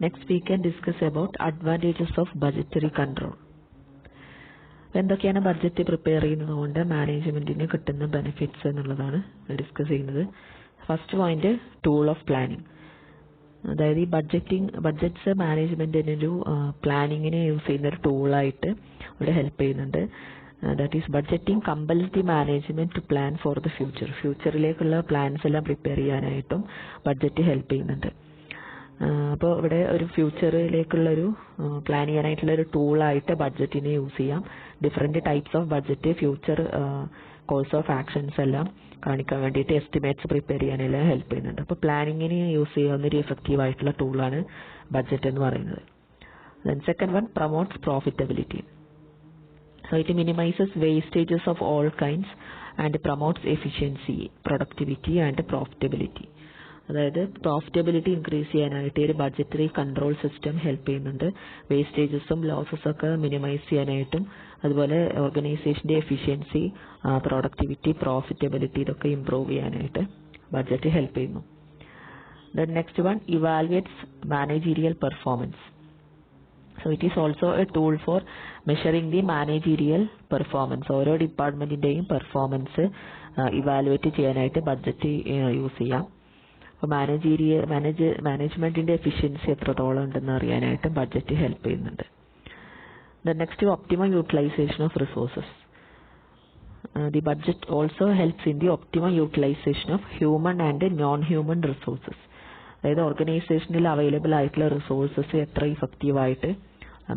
Next we can discuss about advantages of budgetary control. എന്തൊക്കെയാണ് budget prepare ചെയ്യുന്നതുകൊണ്ട് മാനേജ്മെന്റിന് കിട്ടുന്ന ബെനിഫിറ്റ്സ് എന്നുള്ളതാണ് ഡിസ്കസ് ചെയ്യുന്നത്. First point tool of planning. അതായത് ഈ ബഡ്ജറ്റ്സ് മാനേജ്മെന്റിനൊരു പ്ലാനിങ്ങിന് യൂസ് ചെയ്യുന്ന ഒരു ടൂളായിട്ട് ഇവിടെ ഹെൽപ്പ് ചെയ്യുന്നുണ്ട്. That is budgeting compels the management to plan for the future. ഫ്യൂച്ചറിലേക്കുള്ള പ്ലാൻസ് എല്ലാം പ്രിപ്പയർ ചെയ്യാനായിട്ടും ബഡ്ജറ്റ് ഹെൽപ്പ് ചെയ്യുന്നുണ്ട്. അപ്പോൾ ഇവിടെ ഒരു ഫ്യൂച്ചറിലേക്കുള്ളൊരു പ്ലാൻ ചെയ്യാനായിട്ടുള്ള ഒരു ടൂളായിട്ട് ബഡ്ജറ്റിനെ യൂസ് ചെയ്യാം. Different types of budget, future course of actions എല്ലാം കാണിക്കാൻ വേണ്ടിയിട്ട് എസ്റ്റിമേറ്റ്സ് പ്രിപ്പയർ ചെയ്യാനെല്ലാം ഹെൽപ്പ് ചെയ്യുന്നുണ്ട്. അപ്പോൾ പ്ലാനിങ്ങിന് യൂസ് ചെയ്യാവുന്ന ഒരു എഫക്റ്റീവ് ആയിട്ടുള്ള ടൂളാണ് ബഡ്ജറ്റ് എന്ന് പറയുന്നത്. Then second one promotes profitability. So it minimizes wastages of all kinds and promotes efficiency, productivity and profitability. അതായത് പ്രോഫിറ്റബിലിറ്റി ഇൻക്രീസ് ചെയ്യാനായിട്ട് ഒരു ബഡ്ജറ്ററി കൺട്രോൾ സിസ്റ്റം ഹെൽപ്പ് ചെയ്യുന്നുണ്ട്. വേസ്റ്റേജസും ലോസസും ഒക്കെ മിനിമൈസ് ചെയ്യാനായിട്ടും അതുപോലെ ഓർഗനൈസേഷൻ്റെ എഫിഷ്യൻസി, പ്രൊഡക്ടിവിറ്റി, പ്രോഫിറ്റബിലിറ്റി ഇതൊക്കെ ഇംപ്രൂവ് ചെയ്യാനായിട്ട് ബഡ്ജറ്റ് ഹെൽപ്പ് ചെയ്യുന്നു. Then next one evaluates managerial performance. So it is also a tool for measuring the managerial performance. ഓരോ ഡിപ്പാർട്ട്മെന്റിന്റെയും പെർഫോമൻസ് ഇവാലുവേറ്റ് ചെയ്യാനായിട്ട് ബഡ്ജറ്റ് യൂസ് ചെയ്യാം. അപ്പോൾ മാനേജ്മെന്റിന്റെ എഫിഷ്യൻസി എത്രത്തോളം ഉണ്ടെന്ന് അറിയാനായിട്ട് ബഡ്ജറ്റ് ഹെൽപ്പ് ചെയ്യുന്നുണ്ട്. Then next optimum utilisation of resources. The budget also helps in the optimum utilisation of human and non human resources. അതായത് ഓർഗനൈസേഷനിൽ അവൈലബിൾ ആയിട്ടുള്ള റിസോഴ്സസ് എത്ര ഇഫക്റ്റീവായിട്ട്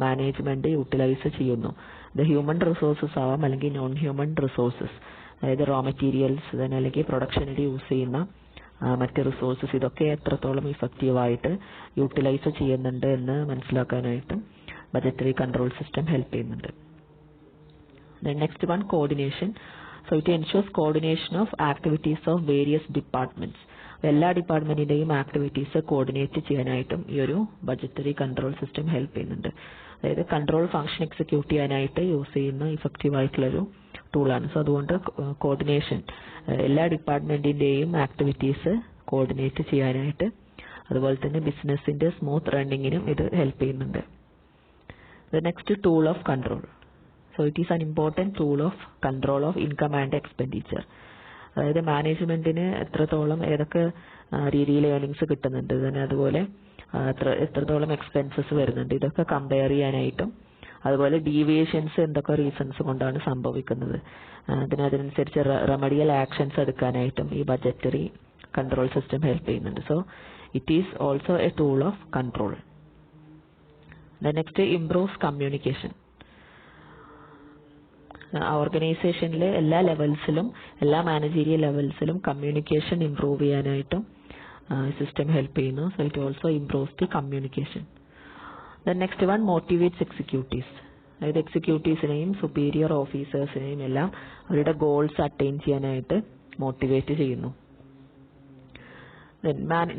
മാനേജ്മെന്റ് യൂട്ടിലൈസ് ചെയ്യുന്നു. ഇത് ഹ്യൂമൻ റിസോഴ്സസ് ആവാം അല്ലെങ്കിൽ നോൺ ഹ്യൂമൻ റിസോഴ്സസ്, അതായത് റോ മെറ്റീരിയൽസ് അല്ലെങ്കിൽ പ്രൊഡക്ഷനിൽ യൂസ് ചെയ്യുന്ന മറ്റ് റിസോഴ്സസ് ഇതൊക്കെ എത്രത്തോളം ഇഫക്റ്റീവായിട്ട് യൂട്ടിലൈസ് ചെയ്യുന്നുണ്ട് എന്ന് മനസ്സിലാക്കാനായിട്ടും ബഡ്ജറ്ററി കൺട്രോൾ സിസ്റ്റം ഹെൽപ്പ് ചെയ്യുന്നുണ്ട്. Next one coordination. So it ensures coordination of activities of various departments. എല്ലാ ഡിപ്പാർട്ട്മെന്റിന്റെയും ആക്ടിവിറ്റീസ് കോർഡിനേറ്റ് ചെയ്യാനായിട്ടും ഈ ഒരു ബഡ്ജറ്ററി കൺട്രോൾ സിസ്റ്റം ഹെൽപ്പ് ചെയ്യുന്നുണ്ട്. അതായത് കൺട്രോൾ ഫംഗ്ഷൻ എക്സിക്യൂട്ട് ചെയ്യാനായിട്ട് യൂസ് ചെയ്യുന്ന ഇഫക്റ്റീവ് ആയിട്ടുള്ളൊരു ടൂളാണ്. സോ അതുകൊണ്ട് കോർഡിനേഷൻ, എല്ലാ ഡിപ്പാർട്ട്മെന്റിന്റെയും ആക്ടിവിറ്റീസ് കോർഡിനേറ്റ് ചെയ്യാനായിട്ട് അതുപോലെ തന്നെ ബിസിനസിന്റെ സ്മൂത്ത് റണ്ണിങ്ങിനും ഇത് ഹെൽപ്പ് ചെയ്യുന്നുണ്ട്. The next tool of control. So it is an important tool of control of income and expenditure. അതായത് മാനേജ്മെന്റിന് എത്രത്തോളം ഏതൊക്കെ രീതിയിൽ ഏർണിങ്സ് കിട്ടുന്നുണ്ട്, തന്നെ അതുപോലെ എത്രത്തോളം എക്സ്പെൻസസ് വരുന്നുണ്ട്, ഇതൊക്കെ കമ്പയർ ചെയ്യാനായിട്ടും അതുപോലെ ഡീവിയേഷൻസ് എന്തൊക്കെ റീസൺസ് കൊണ്ടാണ് സംഭവിക്കുന്നത് അതിനനുസരിച്ച് റെമഡിയൽ ആക്ഷൻസ് എടുക്കാനായിട്ടും ഈ ബഡ്ജറ്ററി കൺട്രോൾ സിസ്റ്റം ഹെൽപ്പ് ചെയ്യുന്നുണ്ട്. So it is also a tool of control. Next improves communication. ഓർഗനൈസേഷനിലെ എല്ലാ ലെവൽസിലും, എല്ലാ മാനേജീരിയൽ ലെവൽസിലും കമ്മ്യൂണിക്കേഷൻ ഇംപ്രൂവ് ചെയ്യാനായിട്ടും സിസ്റ്റം ഹെൽപ്പ് ചെയ്യുന്നു. So it also improves the communication. Then next one motivates executives. അതായത് എക്സിക്യൂട്ടീവ്സിനെയും സുപ്പീരിയർ ഓഫീസേഴ്സിനെയും എല്ലാം അവരുടെ ഗോൾസ് അറ്റൈൻ ചെയ്യാനായിട്ട് മോട്ടിവേറ്റ് ചെയ്യുന്നു.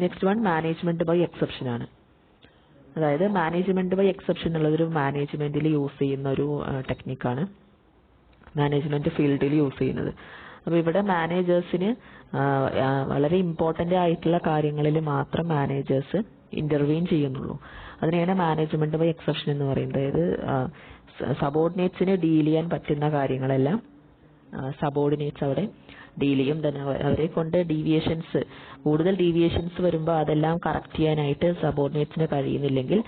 Next one management by exception ആണ്. അതായത് മാനേജ്മെന്റ് ബൈ എക്സെപ്ഷൻ എന്നുള്ളതൊരു മാനേജ്മെന്റിൽ യൂസ് ചെയ്യുന്ന ഒരു ടെക്നിക്കാണ്, മാനേജ്മെന്റ് ഫീൽഡിൽ യൂസ് ചെയ്യുന്നത്. അപ്പോൾ ഇവിടെ മാനേജേഴ്സിന് വളരെ ഇമ്പോർട്ടൻ്റ് ആയിട്ടുള്ള കാര്യങ്ങളിൽ മാത്രം മാനേജേഴ്സ് ഇന്റർവീൻ ചെയ്യുന്നുള്ളൂ. അതിനെയാണ് മാനേജ്മെന്റ് ബൈ എക്സെപ്ഷൻ എന്ന് പറയുന്നത്. അതായത് സബോർഡിനേറ്റ്സിന് ഡീൽ ചെയ്യാൻ പറ്റുന്ന കാര്യങ്ങളെല്ലാം സബോർഡിനേറ്റ്സ് അവിടെ ഡീൽ ചെയ്യും. തന്നെ അവരെ കൊണ്ട് കൂടുതൽ ഡീവിയേഷൻസ് വരുമ്പോൾ അതെല്ലാം കറക്റ്റ് ചെയ്യാനായിട്ട് സബോർഡിനേറ്റ്സിന് കഴിയുന്നില്ലെങ്കിൽ,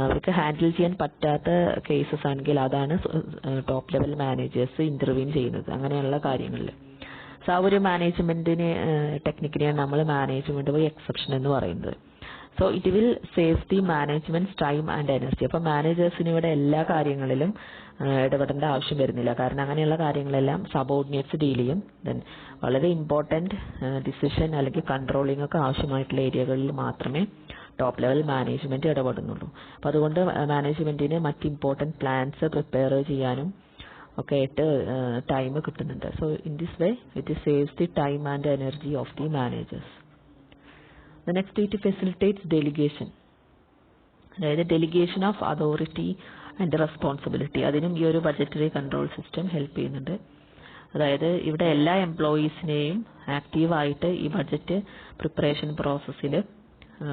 അവർക്ക് ഹാൻഡിൽ ചെയ്യാൻ പറ്റാത്ത കേസസ് ആണെങ്കിൽ അതാണ് ടോപ്പ് ലെവൽ മാനേജേഴ്സ് ഇന്റർവീൻ ചെയ്യുന്നത് അങ്ങനെയുള്ള കാര്യങ്ങളിൽ. സോ ആ ഒരു മാനേജ്മെന്റിന് ടെക്നിക്കിനെയാണ് നമ്മൾ മാനേജ്മെന്റ് ബൈ എക്സെപ്ഷൻ എന്ന് പറയുന്നത്. So it will save the management time and energy. അപ്പോൾ മാനേജേഴ്സിന് ഇവിടെ എല്ലാ കാര്യങ്ങളിലും ഇടപെടേണ്ട ആവശ്യം വരുന്നില്ല, കാരണം അങ്ങനെയുള്ള കാര്യങ്ങളെല്ലാം സബോർഡിനേറ്റ്സ് ഡീൽ ചെയ്യും. ദെൻ വളരെ ഇമ്പോർട്ടൻറ്റ് ഡിസിഷൻ അല്ലെങ്കിൽ കൺട്രോളിംഗ് ഒക്കെ ആവശ്യമായിട്ടുള്ള ഏരിയകളിൽ മാത്രമേ ടോപ്പ് ലെവൽ മാനേജ്മെന്റ് ഇടപെടുന്നുള്ളൂ. അപ്പോൾ അതുകൊണ്ട് മാനേജ്മെന്റിന് മറ്റ് ഇമ്പോർട്ടൻറ്റ് പ്ലാൻസ് പ്രിപ്പയർ ചെയ്യാനും ഒക്കെ ആയിട്ട് ടൈം കിട്ടുന്നുണ്ട്. So in this way it saves the time and energy of the managers. The next, it facilitates delegation. അതായത് delegation of authority and responsibility. അതിനും ഈ ഒരു ബഡ്ജറ്ററി കൺട്രോൾ സിസ്റ്റം ഹെൽപ്പ് ചെയ്യുന്നുണ്ട്. അതായത് ഇവിടെ എല്ലാ എംപ്ലോയീസിനെയും ആക്റ്റീവായിട്ട് ഈ ബഡ്ജറ്റ് പ്രിപ്പറേഷൻ പ്രോസസ്സിൽ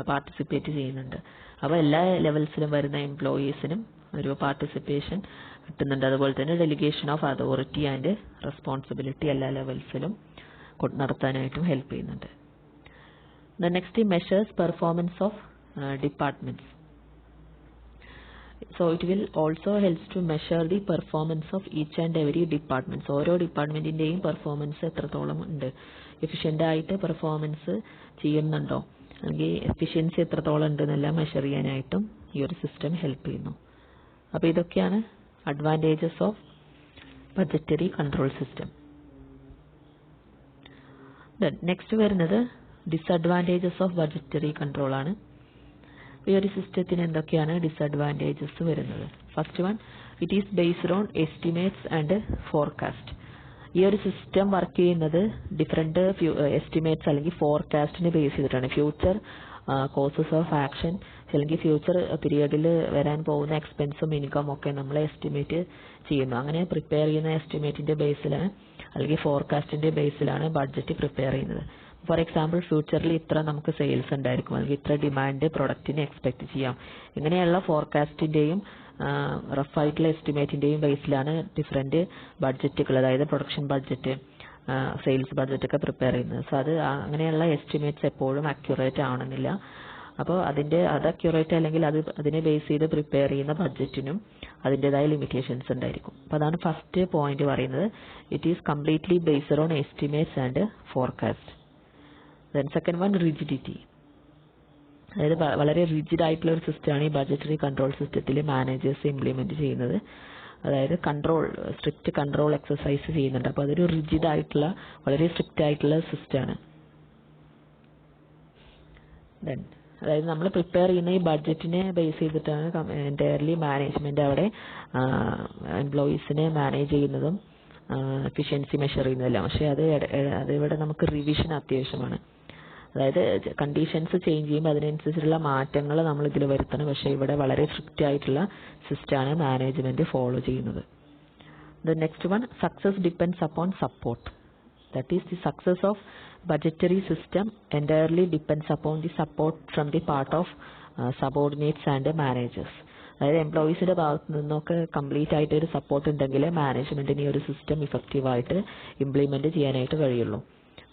പാർട്ടിസിപ്പേറ്റ് ചെയ്യുന്നുണ്ട്. അപ്പോൾ എല്ലാ ലെവൽസിലും വരുന്ന എംപ്ലോയീസിനും ഒരു പാർട്ടിസിപ്പേഷൻ കിട്ടുന്നുണ്ട്. അതുപോലെ തന്നെ delegation of authority and responsibility എല്ലാ ലെവൽസിലും നടത്താനായിട്ടും ഹെൽപ്പ് ചെയ്യുന്നുണ്ട്. Next measures performance of departments. So it will also helps to measure the performance of each and every department. So ഓരോ ഡിപ്പാർട്ട്മെന്റിന്റെയും പെർഫോമൻസ് എത്രത്തോളം ഉണ്ട്, എഫിഷ്യന്റ് ആയിട്ട് പെർഫോമൻസ് ചെയ്യുന്നുണ്ടോ, അല്ലെങ്കിൽ എഫിഷ്യൻസി എത്രത്തോളം ഉണ്ട് എന്നെല്ലാം മെഷർ ചെയ്യാനായിട്ടും ഈ ഒരു സിസ്റ്റം ഹെൽപ്പ് ചെയ്യുന്നു. അപ്പോൾ ഇതൊക്കെയാണ് advantages of budgetary control system. Next വരുന്നത് ഡിസഡ്വാൻറ്റേജസ് ഓഫ് ബഡ്ജറ്ററി കൺട്രോൾ ആണ്. ഈ ഒരു സിസ്റ്റത്തിന് എന്തൊക്കെയാണ് ഡിസഡ്വാൻറ്റേജസ് വരുന്നത്? First one, it is based on estimates and forecast. ഈ ഒരു സിസ്റ്റം വർക്ക് ചെയ്യുന്നത് ഡിഫറെന്റ് എസ്റ്റിമേറ്റ്സ് അല്ലെങ്കിൽ ഫോർകാസ്റ്റിനെ ബേസ് ചെയ്തിട്ടാണ്. ഫ്യൂച്ചർ കോസസ് ഓഫ് ആക്ഷൻ അല്ലെങ്കിൽ ഫ്യൂച്ചർ പീരിയഡിൽ വരാൻ പോകുന്ന എക്സ്പെൻസും ഇൻകം ഒക്കെ നമ്മൾ എസ്റ്റിമേറ്റ് ചെയ്യുന്നു. അങ്ങനെ പ്രിപ്പയർ ചെയ്യുന്ന എസ്റ്റിമേറ്റിന്റെ ബേസിലാണ് അല്ലെങ്കിൽ ഫോർകാസ്റ്റിന്റെ ബേസിലാണ് ബഡ്ജറ്റ് പ്രിപ്പയർ ചെയ്യുന്നത്. ഫോർ എക്സാമ്പിൾ, ഫ്യൂച്ചറിൽ ഇത്ര നമുക്ക് സെയിൽസ് ഉണ്ടായിരിക്കും അല്ലെങ്കിൽ ഇത്ര ഡിമാൻഡ് പ്രൊഡക്റ്റിന് എക്സ്പെക്ട് ചെയ്യാം. ഇങ്ങനെയുള്ള ഫോർകാസ്റ്റിന്റെയും റഫായിട്ടുള്ള എസ്റ്റിമേറ്റിന്റെയും ബേസിലാണ് ഡിഫറെന്റ് ബഡ്ജറ്റുകൾ, അതായത് പ്രൊഡക്ഷൻ ബഡ്ജറ്റ്, സെയിൽസ് ബഡ്ജറ്റ് ഒക്കെ പ്രിപ്പയർ ചെയ്യുന്നത്. സോ അങ്ങനെയുള്ള എസ്റ്റിമേറ്റ്സ് എപ്പോഴും അക്യുറേറ്റ് ആവണമെന്നില്ല. അപ്പോൾ അത് അക്യുറേറ്റ് അല്ലെങ്കിൽ അതിനെ ബേസ് ചെയ്ത് പ്രിപ്പയർ ചെയ്യുന്ന ബഡ്ജറ്റിനും അതിൻ്റെതായ ലിമിറ്റേഷൻസ് ഉണ്ടായിരിക്കും. അപ്പോൾ അതാണ് ഫസ്റ്റ് പോയിന്റ് പറയുന്നത്. It is completely based on estimates and forecast. Then second one, rigidity. അതായത് വളരെ റിജിഡ് ആയിട്ടുള്ള ഒരു സിസ്റ്റമാണ് ഈ ബഡ്ജറ്ററി കൺട്രോൾ സിസ്റ്റത്തിൽ മാനേജേഴ്സ് ഇംപ്ലിമെന്റ് ചെയ്യുന്നത്. അതായത് സ്ട്രിക്റ്റ് കൺട്രോൾ എക്സസൈസ് ചെയ്യുന്നുണ്ട്. അപ്പോൾ അതൊരു റിജിഡ് ആയിട്ടുള്ള വളരെ സ്ട്രിക്റ്റ് ആയിട്ടുള്ള സിസ്റ്റമാണ്. ദെൻ അതായത് നമ്മൾ പ്രിപ്പയർ ചെയ്യുന്ന ഈ ബഡ്ജറ്റിനെ ബേസ് ചെയ്തിട്ടാണ് എൻറ്റയർലി മാനേജ്മെന്റ് അവിടെ എംപ്ലോയീസിനെ മാനേജ് ചെയ്യുന്നതും എഫിഷ്യൻസി മെഷർ ചെയ്യുന്നതെല്ലാം. പക്ഷേ അതിവിടെ നമുക്ക് റിവിഷൻ അത്യാവശ്യമാണ്. അതായത് കണ്ടീഷൻസ് ചേഞ്ച് ചെയ്യുമ്പോൾ അതിനനുസരിച്ചുള്ള മാറ്റങ്ങൾ നമ്മൾ ഇതിൽ വരുത്തണം. പക്ഷേ ഇവിടെ വളരെ സ്ട്രിക്റ്റ് ആയിട്ടുള്ള സിസ്റ്റമാണ് മാനേജ്മെന്റ് ഫോളോ ചെയ്യുന്നത്. The next one, success depends upon support. That is the success of budgetary system entirely depends upon the support from the part of subordinates and managers. അതായത് എംപ്ലോയീസിന്റെ ഭാഗത്ത് നിന്നൊക്കെ കംപ്ലീറ്റ് ആയിട്ട് ഒരു സപ്പോർട്ട് ഉണ്ടെങ്കിൽ മാനേജ്മെന്റിന് ഈ ഒരു സിസ്റ്റം ഇഫക്റ്റീവായിട്ട് ഇംപ്ലിമെന്റ് ചെയ്യാനായിട്ട് കഴിയുള്ളൂ.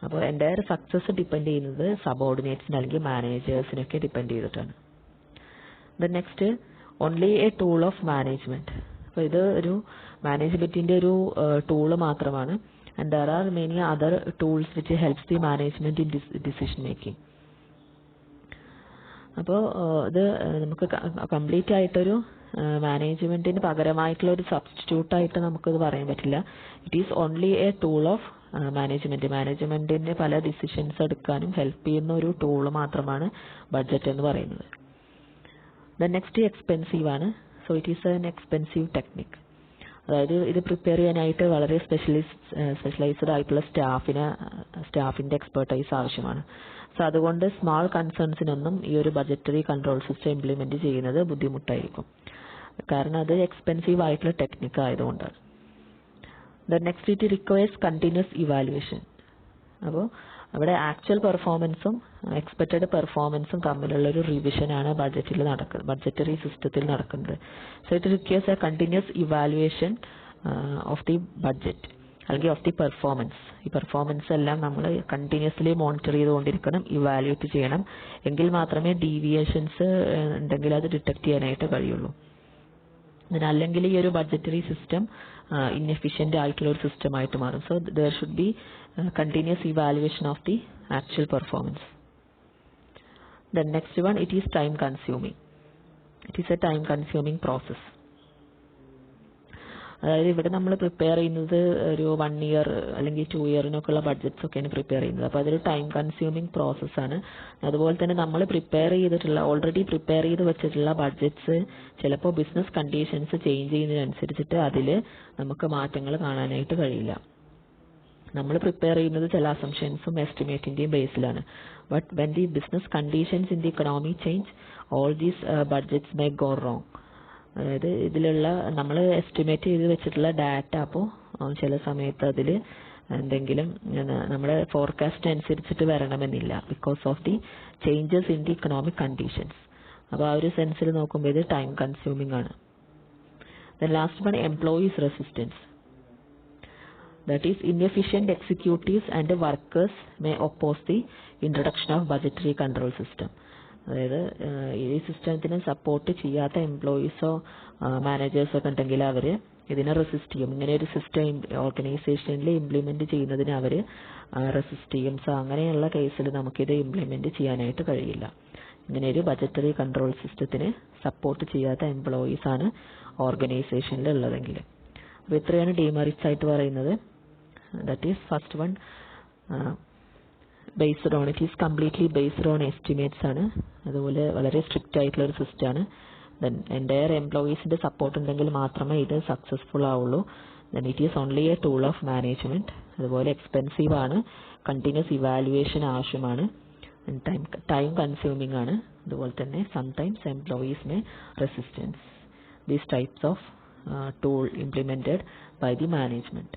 അപ്പോൾ എൻ്റയർ സക്സസ് ഡിപ്പെൻഡ് ചെയ്യുന്നത് സബോർഡിനേറ്റ്സിന് അല്ലെങ്കിൽ മാനേജേഴ്സിനൊക്കെ ഡിപ്പെൻഡ് ചെയ്തിട്ടാണ്. The next, only a tool of management. അപ്പോൾ ഇത് ഒരു മാനേജ്മെന്റിന്റെ ഒരു ടൂള് മാത്രമാണ്. And there are many other tools which helps the management in decision making. അപ്പോൾ ഇത് നമുക്ക് കംപ്ലീറ്റ് ആയിട്ടൊരു മാനേജ്മെന്റിന് പകരമായിട്ടുള്ള ഒരു സബ്സ്റ്റിറ്റ്യൂട്ട് ആയിട്ട് നമുക്കിത് പറയാൻ പറ്റില്ല. It is only a tool of മാനേജ്മെന്റിന് പല ഡിസിഷൻസ് എടുക്കാനും ഹെൽപ്പ് ചെയ്യുന്ന ഒരു ടൂള് മാത്രമാണ് ബഡ്ജറ്റ് എന്ന് പറയുന്നത്. ദ നെക്സ്റ്റ് എക്സ്പെൻസീവ് ആണ്. So it is N expensive technique. അതായത് ഇത് പ്രിപ്പയർ ചെയ്യാനായിട്ട് വളരെ സ്പെഷ്യലൈസ്ഡ് ആയിട്ടുള്ള സ്റ്റാഫിന്റെ എക്സ്പെർട്ടൈസ് ആവശ്യമാണ്. സോ അതുകൊണ്ട് സ്മാൾ കൺസേൺസിനൊന്നും ഈ ഒരു ബഡ്ജറ്ററി കൺട്രോൾ സിസ്റ്റം ഇംപ്ലിമെന്റ് ചെയ്യുന്നത് ബുദ്ധിമുട്ടായിരിക്കും. കാരണം അത് എക്സ്പെൻസീവ് ആയിട്ടുള്ള ടെക്നിക്ക് ആയതുകൊണ്ടാണ്. The next, it requires continuous evaluation. അപ്പോൾ അവിടെ ആക്ച്വൽ പെർഫോമൻസും എക്സ്പെക്റ്റഡ് പെർഫോമൻസും തമ്മിലുള്ള ഒരു റിവിഷനാണ് ബഡ്ജറ്ററി സിസ്റ്റത്തിൽ നടക്കുന്നത്. So it requires A continuous evaluation of the budget അല്ലെങ്കിൽ ഓഫ് ദി പെർഫോമൻസ്. ഈ പെർഫോമൻസ് എല്ലാം നമ്മൾ കണ്ടിന്യൂസ്ലി മോണിറ്റർ ചെയ്തുകൊണ്ടിരിക്കണം, ഇവാലുവേറ്റ് ചെയ്യണം. എങ്കിൽ മാത്രമേ ഡീവിയേഷൻസ് ഉണ്ടെങ്കിൽ അത് ഡിറ്റക്ട് ചെയ്യാനായിട്ട് കഴിയുള്ളൂ. അല്ലെങ്കിൽ ഈ ഒരു ബഡ്ജറ്ററി സിസ്റ്റം ഇൻഎഫിഷ്യന്റ് ആയിട്ടുള്ള ഒരു സിസ്റ്റം ആയിട്ട് മാറും. So there should be continuous evaluation of the actual performance. The next one, it is time consuming. It is a time consuming process. അതായത് ഇവിടെ നമ്മൾ പ്രിപ്പയർ ചെയ്യുന്നത് ഒരു 1 year അല്ലെങ്കിൽ 2 yearനൊക്കെയുള്ള ബഡ്ജറ്റ്സ് ഒക്കെയാണ് പ്രിപ്പയർ ചെയ്യുന്നത്. അപ്പോൾ അതൊരു ടൈം കൺസ്യൂമിങ് പ്രോസസ്സാണ്. അതുപോലെ തന്നെ നമ്മൾ ഓൾറെഡി പ്രിപ്പയർ ചെയ്ത് വെച്ചിട്ടുള്ള ബഡ്ജറ്റ്സ് ചിലപ്പോൾ ബിസിനസ് കണ്ടീഷൻസ് ചേഞ്ച് ചെയ്യുന്നതിനനുസരിച്ചിട്ട് അതിൽ നമുക്ക് മാറ്റങ്ങൾ കാണാനായിട്ട് കഴിയില്ല. നമ്മൾ പ്രിപ്പയർ ചെയ്യുന്നത് ചില അസംഷൻസും എസ്റ്റിമേറ്റിന്റെയും ബേസിലാണ്. But when the business conditions in the economy change, all these budgets may go wrong. അതായത് ഇതിലുള്ള നമ്മൾ എസ്റ്റിമേറ്റ് ചെയ്ത് വെച്ചിട്ടുള്ള ഡാറ്റ അപ്പോൾ ചില സമയത്ത് അതിൽ എന്തെങ്കിലും നമ്മുടെ ഫോർകാസ്റ്റ് അനുസരിച്ചിട്ട് വരണമെന്നില്ല, because of the changes in the economic conditions. അപ്പോൾ ആ ഒരു സെൻസിൽ നോക്കുമ്പോൾ ഇത് ടൈം കൺസ്യൂമിംഗ് ആണ്. Then last one employees resistance. That is, inefficient executives and workers may oppose the introduction of budgetary control system. അതായത് ഈ സിസ്റ്റത്തിന് സപ്പോർട്ട് ചെയ്യാത്ത എംപ്ലോയീസോ മാനേജേഴ്സോ ഒക്കെ ഉണ്ടെങ്കിൽ അവർ ഇതിനെ റെസിസ്റ്റ് ചെയ്യും. ഇങ്ങനെ ഒരു സിസ്റ്റം ഓർഗനൈസേഷനിൽ ഇംപ്ലിമെന്റ് ചെയ്യുന്നതിന് അവർ റെസിസ്റ്റ് ചെയ്യും. സോ അങ്ങനെയുള്ള കേസിൽ നമുക്കിത് ഇംപ്ലിമെന്റ് ചെയ്യാനായിട്ട് കഴിയില്ല. ഇങ്ങനെ ഒരു ബജറ്ററി കൺട്രോൾ സിസ്റ്റത്തിന് സപ്പോർട്ട് ചെയ്യാത്ത എംപ്ലോയീസ് ആണ് ഓർഗനൈസേഷനിൽ ഉള്ളതെങ്കിൽ. അപ്പോൾ ഇത്രയാണ് ഡീമെറിറ്റ്സ് ആയിട്ട് പറയുന്നത്. That is, first one, based on, it is completely based on estimates ആണ്. അതുപോലെ വളരെ സ്ട്രിക്റ്റ് ആയിട്ടുള്ള ഒരു സിസ്റ്റം ആണ്. ദെൻ എൻ്റയർ എംപ്ലോയീസിൻ്റെ സപ്പോർട്ട് ഉണ്ടെങ്കിൽ മാത്രമേ ഇത് സക്സസ്ഫുൾ ആവുള്ളൂ. Then it is only a tool of management. അതുപോലെ എക്സ്പെൻസീവ് ആണ്, കണ്ടിന്യൂസ് ഇവാലുവേഷൻ ആവശ്യമാണ്, ടൈം കൺസ്യൂമിംഗ് ആണ്. അതുപോലെ തന്നെ sometimes employees may resistance. These types of tool implemented by the management.